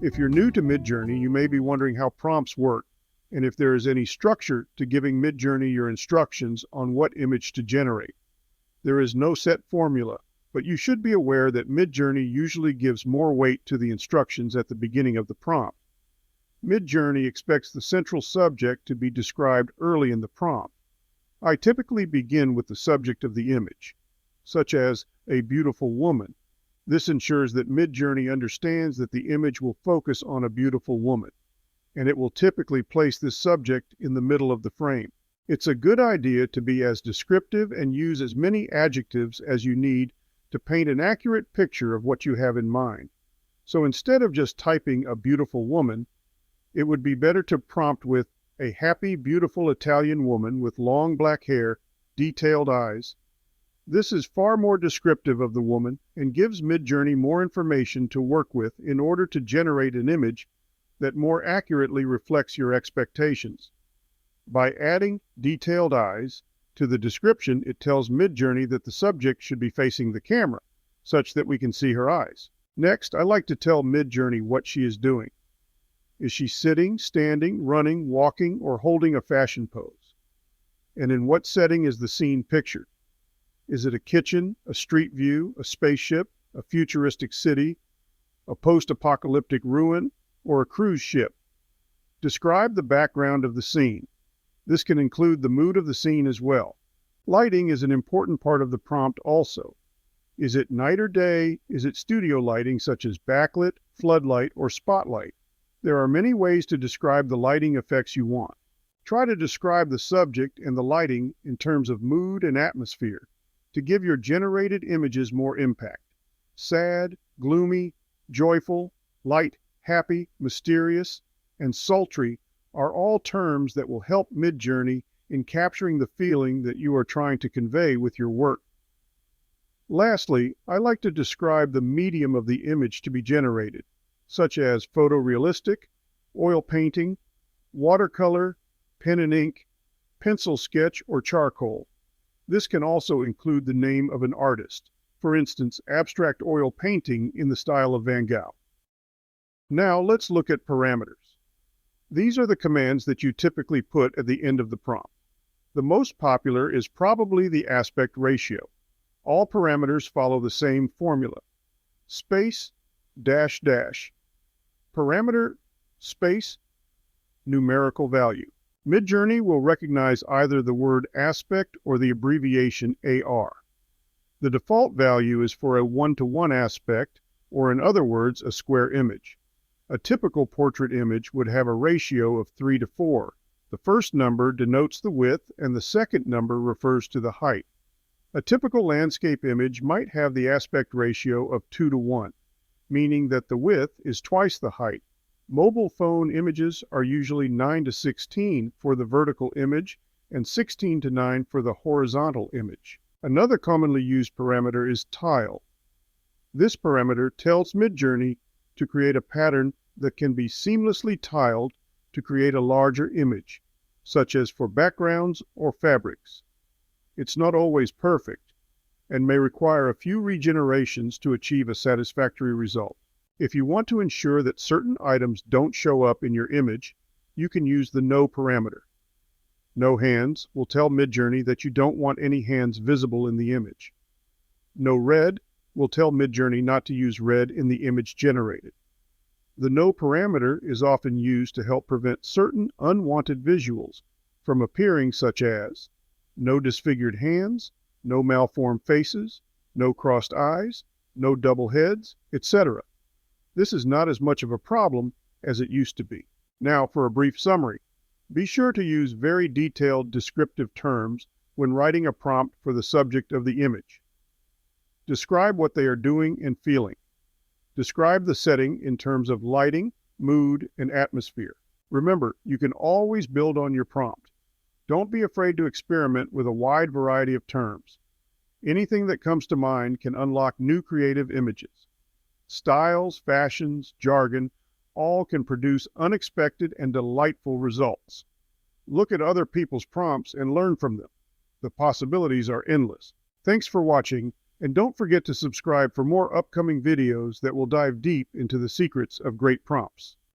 If you're new to Midjourney, you may be wondering how prompts work and if there is any structure to giving Midjourney your instructions on what image to generate. There is no set formula, but you should be aware that Midjourney usually gives more weight to the instructions at the beginning of the prompt. Midjourney expects the central subject to be described early in the prompt. I typically begin with the subject of the image, such as a beautiful woman. This ensures that Midjourney understands that the image will focus on a beautiful woman, and it will typically place this subject in the middle of the frame. It's a good idea to be as descriptive and use as many adjectives as you need to paint an accurate picture of what you have in mind. So instead of just typing a beautiful woman, it would be better to prompt with a happy, beautiful Italian woman with long black hair, detailed eyes. This is far more descriptive of the woman and gives Midjourney more information to work with in order to generate an image that more accurately reflects your expectations. By adding detailed eyes to the description, it tells Midjourney that the subject should be facing the camera, such that we can see her eyes. Next, I like to tell Midjourney what she is doing. Is she sitting, standing, running, walking, or holding a fashion pose? And in what setting is the scene pictured? Is it a kitchen, a street view, a spaceship, a futuristic city, a post-apocalyptic ruin, or a cruise ship? Describe the background of the scene. This can include the mood of the scene as well. Lighting is an important part of the prompt also. Is it night or day? Is it studio lighting such as backlit, floodlight, or spotlight? There are many ways to describe the lighting effects you want. Try to describe the subject and the lighting in terms of mood and atmosphere to give your generated images more impact. Sad, gloomy, joyful, light, happy, mysterious, and sultry are all terms that will help Midjourney in capturing the feeling that you are trying to convey with your work. Lastly, I like to describe the medium of the image to be generated, such as photorealistic, oil painting, watercolor, pen and ink, pencil sketch, or charcoal. This can also include the name of an artist, for instance, abstract oil painting in the style of Van Gogh. Now let's look at parameters. These are the commands that you typically put at the end of the prompt. The most popular is probably the aspect ratio. All parameters follow the same formula. Space, dash, dash. Parameter, space, numerical value. Midjourney will recognize either the word aspect or the abbreviation AR. The default value is for a 1-to-1 aspect, or in other words, a square image. A typical portrait image would have a ratio of 3-to-4. The first number denotes the width and the second number refers to the height. A typical landscape image might have the aspect ratio of 2-to-1, meaning that the width is twice the height. Mobile phone images are usually 9-to-16 for the vertical image and 16-to-9 for the horizontal image. Another commonly used parameter is tile. This parameter tells Midjourney to create a pattern that can be seamlessly tiled to create a larger image, such as for backgrounds or fabrics. It's not always perfect and may require a few regenerations to achieve a satisfactory result. If you want to ensure that certain items don't show up in your image, you can use the No parameter. No hands will tell Midjourney that you don't want any hands visible in the image. No red will tell Midjourney not to use red in the image generated. The No parameter is often used to help prevent certain unwanted visuals from appearing, such as no disfigured hands, no malformed faces, no crossed eyes, no double heads, etc. This is not as much of a problem as it used to be. Now for a brief summary. Be sure to use very detailed descriptive terms when writing a prompt for the subject of the image. Describe what they are doing and feeling. Describe the setting in terms of lighting, mood, and atmosphere. Remember, you can always build on your prompt. Don't be afraid to experiment with a wide variety of terms. Anything that comes to mind can unlock new creative images. Styles, fashions, jargon, all can produce unexpected and delightful results. Look at other people's prompts and learn from them. The possibilities are endless. Thanks for watching, And don't forget to subscribe for more upcoming videos that will dive deep into the secrets of great prompts.